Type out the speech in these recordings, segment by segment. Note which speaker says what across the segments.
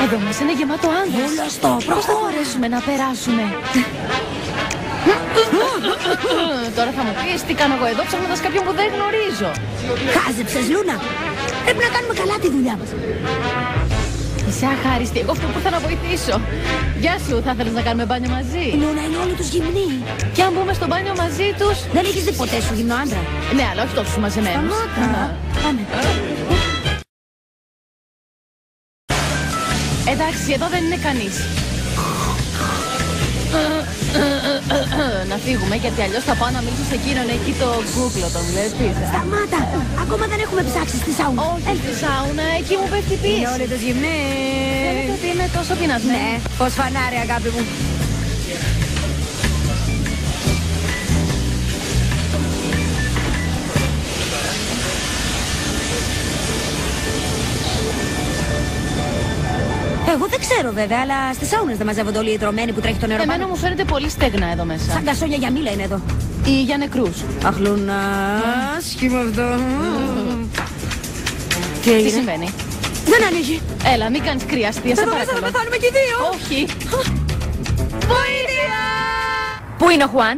Speaker 1: Εδώ μέσα είναι γεμάτο άνδρες.
Speaker 2: Βούλωστο,
Speaker 1: Πώς θα μπορέσουμε να περάσουμε? Τώρα θα μου πεις τι κάνω εγώ εδώ ψάχνοντας κάποιον που δεν γνωρίζω.
Speaker 2: Χάζεψες, Λούνα. Πρέπει να κάνουμε καλά τη δουλειά μας.
Speaker 1: Είσαι αχάριστη, εγώ αυτό που ήρθα να βοηθήσω. Γεια σου, θα θέλεις να κάνουμε μπάνιο μαζί?
Speaker 2: Λούνα, είναι όλοι τους γυμνοί.
Speaker 1: Και αν μπούμε στο μπάνιο μαζί τους?
Speaker 2: Δεν έχεις δει ποτέ σου γυμνό άντρα?
Speaker 1: Ναι, αλλά όχι τόσους μαζεμένους.
Speaker 2: Πάμε.
Speaker 1: Εντάξει, εδώ δεν είναι κανείς. Να φύγουμε γιατί αλλιώς θα πάω να μιλήσω σε εκείνον εκεί το κούκλο, τον βλέπεις?
Speaker 2: Σταμάτα! Ακόμα δεν έχουμε ψάξει στη σάουνα.
Speaker 1: Όχι στη σάουνα, εκεί μου πέφτει πίεση.
Speaker 2: Είναι όλοι τους γυμνοί.
Speaker 1: Φαίνεται ότι είμαι τόσο πεινασμένη.
Speaker 2: Ναι, πως φανάρι, αγάπη μου. Εγώ δεν ξέρω βέβαια, αλλά στις σάουνες δεν μαζεύονται όλοι οι τρωμένοι που τρέχει το νερό πάνω.
Speaker 1: Εμένα μου φαίνεται πολύ στεγνά εδώ μέσα.
Speaker 2: Σαν κασόνια για μήλα είναι εδώ.
Speaker 1: Ή για νεκρούς.
Speaker 2: Αχ, Λούνα, σχήμα αυτό.
Speaker 1: Τι συμβαίνει?
Speaker 2: Δεν ανοίγει.
Speaker 1: Έλα, μην κάνεις κρυαστία, σε
Speaker 2: Εδώ μέσα θα
Speaker 1: παρακαλώ.
Speaker 2: πεθάνουμε και οι δύο.
Speaker 1: Όχι. Βοήθεια! Πού είναι ο Χουάν?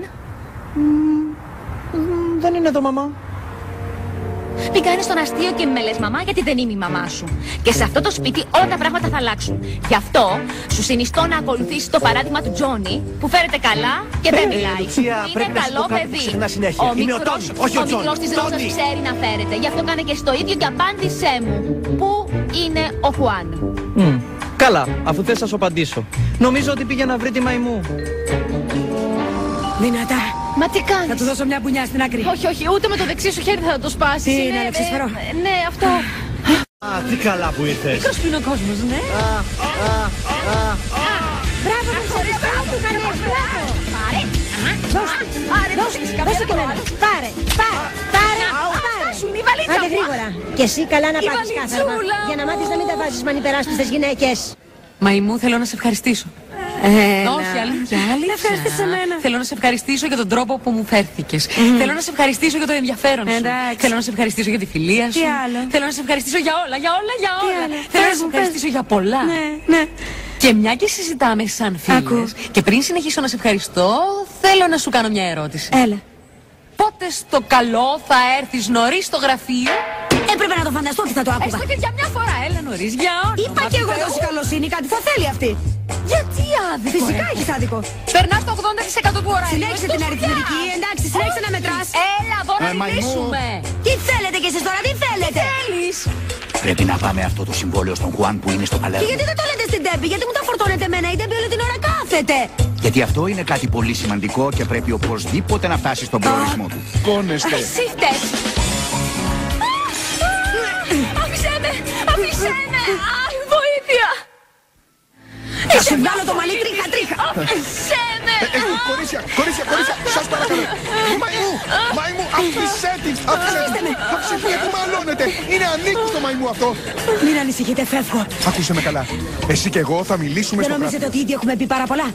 Speaker 3: Δεν είναι εδώ, μαμά.
Speaker 4: Μην κάνεις τον αστείο και με λες μαμά, γιατί δεν είμαι η μαμά σου. Και σε αυτό το σπίτι όλα τα πράγματα θα αλλάξουν. Γι' αυτό σου συνιστώ να ακολουθήσεις το παράδειγμα του Τζόνι, που φέρεται καλά και δεν μιλάει.
Speaker 3: Λουτσία, πρέπει
Speaker 4: Είναι
Speaker 3: να σου
Speaker 4: καλό
Speaker 3: πω κάτι που
Speaker 4: παιδί.
Speaker 3: ξεχνά συνέχεια. Είναι ο Τόνι, όχι ο Τζόνι.
Speaker 4: μικρός της Ρόζας
Speaker 3: Τόνι.
Speaker 4: ξέρει να φέρεται. Γι' αυτό κάνε και στο ίδιο και απάντησέ μου. Πού είναι ο Χουάν?
Speaker 5: Καλά, αφού θες θα σου απαντήσω. Νομίζω ότι πήγε να βρει τη μαϊμού.
Speaker 2: Δυνατά.
Speaker 1: Μα τι κάνεις?
Speaker 2: Θα του δώσω μια μπουνιά στην άκρη.
Speaker 1: Όχι, όχι, ούτε με το δεξί σου χέρι θα το σπάσεις.
Speaker 2: Τι είναι, Αλεξίσφαιρο?
Speaker 1: Ναι, αυτό.
Speaker 3: Α, τι καλά που ήρθες.
Speaker 2: Μικρός που είναι ο κόσμος, ναι. Μπράβο, Αλεξίσφαιρο, μπράβο, καλές, μπράβο. Πάρε. Δώσε και εμένα. Πάρε.
Speaker 4: Σου μη βαλίτσα
Speaker 2: Άντε
Speaker 4: μου.
Speaker 2: γρήγορα. Και εσύ καλά να πάθεις κάθαρμα.
Speaker 4: βαλιτσούλα
Speaker 2: Για να μάθεις να μην τα βάζεις με ανυπεράσπιστες γυναίκες.
Speaker 6: Μαϊμού, θέλω να σε ευχαριστήσω. Όχι, αλήθεια.
Speaker 2: Ευχαριστήσω εμένα.
Speaker 6: Θέλω να σε ευχαριστήσω για τον τρόπο που μου φέρθηκες. Θέλω να σε ευχαριστήσω για το ενδιαφέρον σου.
Speaker 2: Εντάξει.
Speaker 6: Θέλω να σε ευχαριστήσω για τη φιλία σου.
Speaker 2: Τι άλλο?
Speaker 6: Θέλω να σε ευχαριστήσω για όλα, για όλα, για όλα.
Speaker 2: άλλο?
Speaker 6: Θέλω να
Speaker 2: Πες
Speaker 6: σε
Speaker 2: μου,
Speaker 6: ευχαριστήσω για πολλά.
Speaker 2: Ναι.
Speaker 6: Και μια και συζητάμε σαν
Speaker 2: Ακού.
Speaker 6: φίλες, και πριν συνεχίσω να σε ευχαριστώ, θέλω να σου κάνω μια ερώτηση.
Speaker 2: Έλα.
Speaker 6: Πότε στο καλό θα έρθεις νωρίς στο γραφείο?
Speaker 2: Έπρεπε να το φανταστώ ότι θα το άκουγα.
Speaker 6: Έστω και για μια φορά, έλα νωρίς, για όνομα
Speaker 2: Είπα κι εγώ
Speaker 6: του Θεού.
Speaker 2: τόση καλοσύνη, κάτι θα θέλει αυτή.
Speaker 6: Γιατί άδικο?
Speaker 2: Φυσικά έχεις άδικο.
Speaker 6: Περνάς το 80% του ωραρίου.
Speaker 2: Συνέχισε την αριθμητική, εντάξει, συνέχισε να μετράς.
Speaker 6: Έλα, εδώ να
Speaker 3: Μαϊμού.
Speaker 6: μιλήσουμε.
Speaker 2: Τι θέλετε κι εσείς τώρα, τι θέλετε?
Speaker 6: Θέλεις?
Speaker 7: Πρέπει να πάμε αυτό το συμβόλαιο στον Χουάν που είναι στο
Speaker 2: Και
Speaker 7: Παλέρμο.
Speaker 2: γιατί δεν το λέτε στην Τέμπη, γιατί μου τα φορτώνετε εμένα, η Τέμπη όλη την ώρα κάθεται.
Speaker 7: Γιατί αυτό είναι κάτι πολύ σημαντικό και πρέπει οπωσδήποτε να φτάσει στον προορισμό του.
Speaker 3: Κόνεστε.
Speaker 4: Εσύ φταίς. Άφησέ με! Άφησέ με! Αχ, βοήθεια!
Speaker 2: Θα σου βγάλω το μαλλί τρίχα.
Speaker 4: Άφησέ με!
Speaker 3: Κορίτσια, σας παρακαλώ. Μαϊμού, αφήσέ την. Αφήσέ την γιατί μαλώνετε. Είναι ανήκουστο μαϊμού αυτό.
Speaker 2: Μην ανησυχείτε, φεύγω.
Speaker 3: Άκουσε με καλά. Εσύ και εγώ θα μιλήσουμε
Speaker 2: Δεν
Speaker 3: στο
Speaker 2: νομίζετε
Speaker 3: γραφείο.
Speaker 2: ότι ήδη έχουμε πει πάρα πολλά?